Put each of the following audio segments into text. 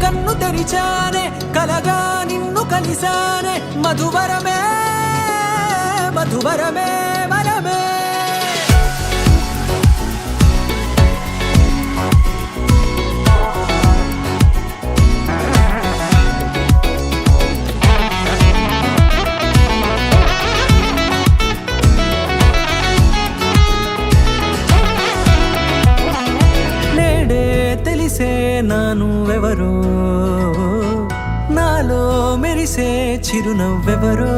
కన్ను తెరిచానే కలగా నిన్ను కలిసానే మధువరమే మధువరమే వరమే నానువెవరో నాలో మెరిసే చిరునవ్వెవరో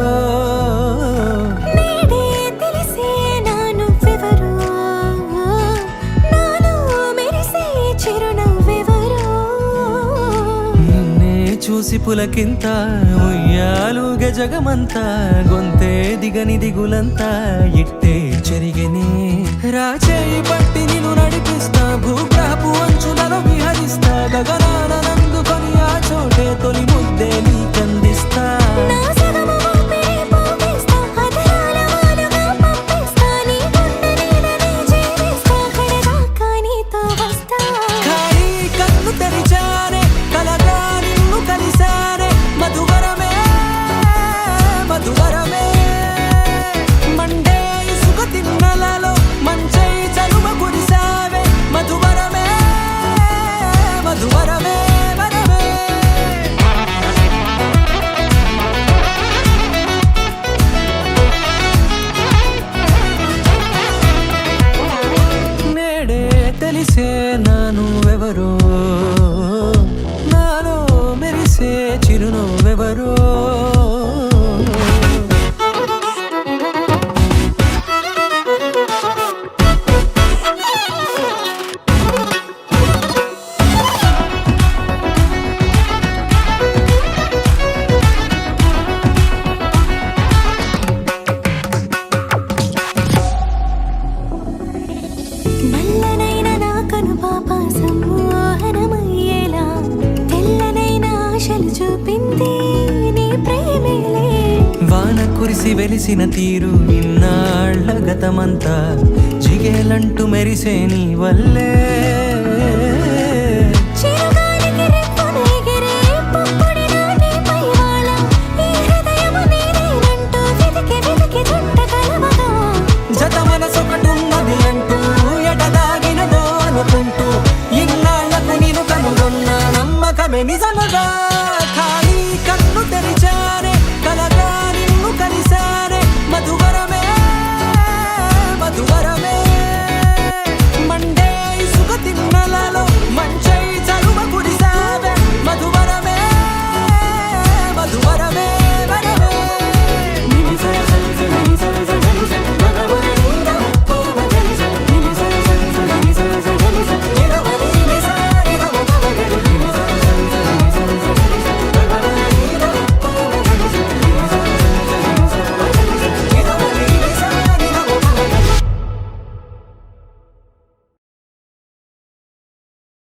నేడే తెలిసే నానువెవరో నాలో మెరిసే చిరునవ్వెవరో నిన్నే చూసి పులకింత ఉయ్యాలుగ జగమంతా గొంతే దిగని దిగులంతా ఇట్టే చెరిగనే రాచేయి పట్టి నిన్ను నడిపిస్తా భూగ్రహపు అంచులలో విహరిస్తా గగనాన నందుకొని ఆ చోటే తొలి ముద్దే నీకందిస్తా నా సగము ఊపిరి పోగిస్తా హృదయాల వాలుగా పంపిస్తా నీ గుండె నీడనే జీవిస్తా కడదాకా నీతో వస్తా ఖాళీ కన్ను తెరిచానే కలగా నిన్ను కలిసానే మధువరమే మధువరమే మండే ఇసుక తిన్నలలో మంచై చలువ కురిసావే మధువరమే మధువరమే వరమే నేడే తెలిసే నానువెవరో నాలో మెరిసే చిరునవ్వెవరో నల్లనైన నా కనుపాప సమ్మోహనమయ్యేలా తెల్లనైన ఆశలు చూపింది నీ ప్రేమేలే వాన కురిసి వెలిసిన తీరు ఇన్నాళ్ల గతమంతా జిగేలంటూ మెరిసే నీ వల్లే